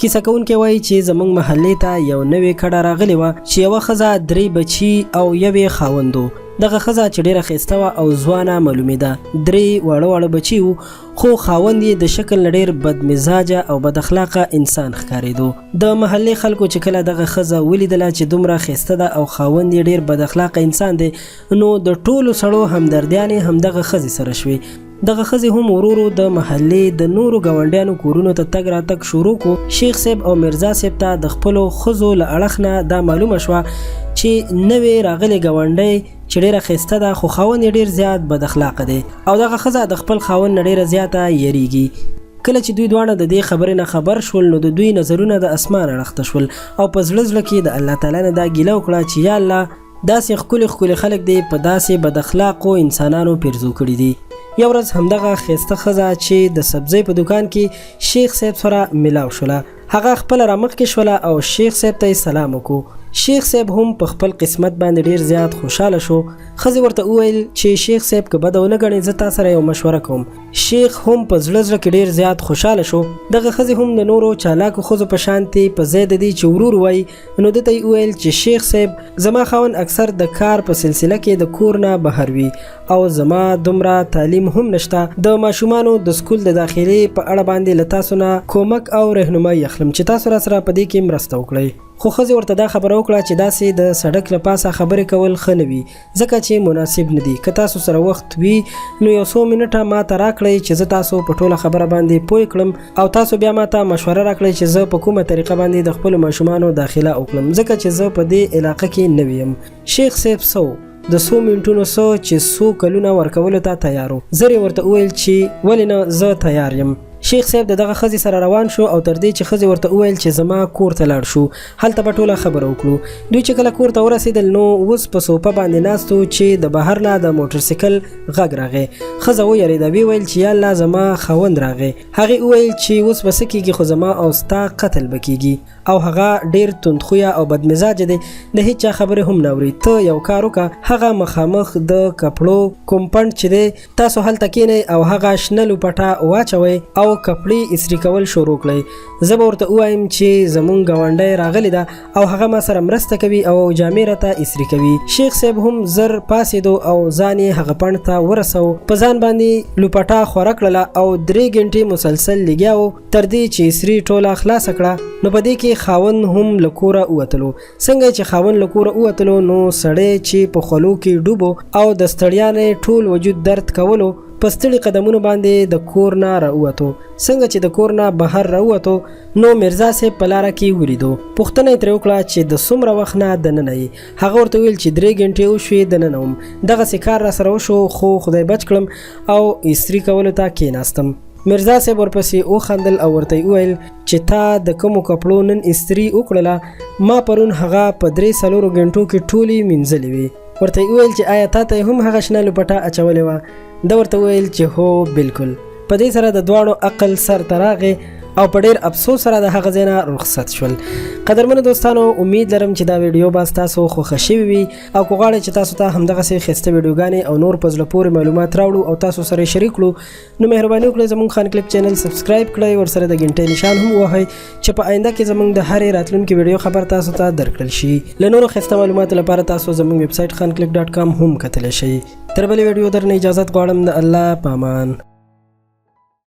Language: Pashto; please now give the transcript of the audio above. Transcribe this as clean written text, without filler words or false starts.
کیسه کوونکی وایي چې زموږ محلې ته یو نوې کډه راغلې وه چې یوه ښځه 3 بچي او یوې خاوند و. دغه ښځه چې ډېره ښایسته وه او ځوانه معلومېده. 3 واړه بچي وو، خو خاوند یې د شکل نه ډېر بدمزاجه او بد اخلاقه انسان ښکارېدو. د محلې خلکو چې کله دغه ښځه ولیدله چې دومره ښایسته ده او خاوند یې ډېر بد اخلاقه انسان دی، نو د ټولو سړو همدردیانې همدغه ښځې سره شوې. دغه ښځې هم ورو د محلې د نورو ګاونډیانو کورونو ته تګ راتګ شروع کو. شیخ صاحب او مرزا صاحب ته د خپلو ښځو له اړخ نه دا معلومه شوه چې نوې راغلې ګاونډۍ چې ډېره ښایسته ده خو خاوند یې ډېر زیات بد اخلاقه دی او دغه ښځه د خپل خاوند نه ډېره زیاته یریږي. کله چې دوی دواړه د دې خبرې نه خبر شول نو د دوی نظرونه د اسمان اړخته شول او په زړه کې د الله تعالی نه دا ګیله وکړه چې یا الله داسې ښکلي خلک دی په داسې بد اخلاقو انسانانو پیرزو کړي دي. یو ورځ همدغه ښایسته ښځه چې د سبزۍ په دکان کې شیخ صاحب سره ملاو شوله. هغه خپله رامخکې شوله او شیخ صاحب ته یې سلام وکړو. شیخ صاحب هم په خپل قسمت باندې ډیر زیات خوشاله شو. ښځې ورته وویل چې شیخ صاحب که بده ونه ګڼې زه تا سره یو مشوره کوم. شیخ هم په زړه کې ډیر زیات خوشاله شو. دغه ښځې هم د نورو چالاکو ښځو په شانتې په ځای د دې چې ورور وایي نو ده ته یې وویل چې شیخ صاحب زما خاوند اکثر د کار په سلسله کې د کور نه بهر وي او زما دومره تعلیم هم نشته. د ماشومانو د سکول د داخلي په اړه باندې له تاسو نه کومک او رهنمایي اخلم چې تاسو راسره په دې کې مرسته وکړئ. خو ښځې ورته دا خبره وکړه چې داسې د سړک له پاسه خبرې کول ښه نه وي ځکه چې مناسب نه دي. که تاسو سره وخت وي نو یو څو منټه ما ته راکړئ چې زه تاسو په ټوله خبره باندې پوه کړم او تاسو بیا ما ته مشوره راکړئ چې زه په کومه طریقه باندې د خپلو ماشومانو داخله وکړم ځکه چې زه په دې علاقه کې نوی یم. شیخ صاحب سو د څو منټونو څه چې څو کلونه ورکولو ته تیار و. زه ورته وویل چې ولې نه زه تیار یم. شیخ صاحب دغه ښځې سره روان شو او تر دې چې ښځې ورته وویل چې زما کور ته لاړ شو. هلته به ټوله خبره وکړو. دوی چې کله کور ته ورسېدل نو اوس په صوفه باندې ناست و چې د بهر نه د موټرسایکل غږ راغی. ښځه ویرېده، ویې ویل چې یا الله زما خاوند راغی. هغې وویل چې اوس به څه کېږي خو زما او ستا قتل به کېږي او هغه ډېر توندخویه او بدمزاجه دی، د هېڅ چا خبرې هم نه اوري. ته یو کار وکړه، هغه مخامخ د کپړو کوم پنډ چې دی تاسو هلته کښېنئ او هغه شنه لوپټه واچوئ او کپړې استري کول شروع کړئ. زه به ورته ووایم چې زمونږ ګاونډی راغلی ده او هغه ما سره مرسته کوي او جامې راته استري کوي. شیخ صاحب هم زر پاسېدو او ځان یې هغه پنډ ته ورسو. په ځان باندې لوپټه خوره کړله او 3 ګنټې مسلسل لګیا و تر دې چې استري ټوله خلاصه کړه. نو په دې کې خاوند هم له کوره ووتلو. څنګه چې خاوند له کوره ووتلو نو سړی چې په خولو کې ډوبو او د ستړیا نه ټول وجود درد کولو په ستړي قدمونو باندې د کور نه راووتو. څنګه چې د کور نه بهر راووتو نو مرزا صاحب په لاره کې ولیدو. پوښتنه یې ترې وکړه چې د څومره وخت نه دننه یې. هغه ورته وویل چې 3 ګنټې وشوې دننه وم. دغسې کار را سره وشو خو خدای بچ کړم او استري کولو ته کېناستم. مرزا صاحب ورپسې وخندل او ورته یې وویل چې تا د کومو کپړو نن استري وکړله، ما پرون هغه په 3-4 ګنټو کې ټولې مینځلې وې. ورته یې وویل چې آیا تا ته هم هغه شنه لوپټه اچولې وه؟ ده ورته وویل چې هو بالکل. په دې سره د دواړو عقل سر ته راغی او په ډېر افسوس سره د هغه ځای نه رخصت شول. قدرمنو دوستانو، امید لرم چې دا ویډیو به ستاسو خوښه شوې وي او که غواړئ چې تاسو ته همدغسې ښایسته ویډیوګانې او نور په زړه پورې معلومات راوړو او تاسو سره یې شریک کړو نو مهرباني وکړئ زموږ خان کلیپ چینل سبسکرایب کړئ، ورسره د غنټۍ نشان هم ووهئ چې په آینده کې زموږ د هرې راتلونکې ویډیو خبر تاسو ته درکړل شي. له نورو ښایسته معلوماتو لپاره تاسو زموږ ویب سایټ خانکلیپ.com هم کتلی شئ. تر بلې ویډیو درنه اجازت غواړم. د الله په امان.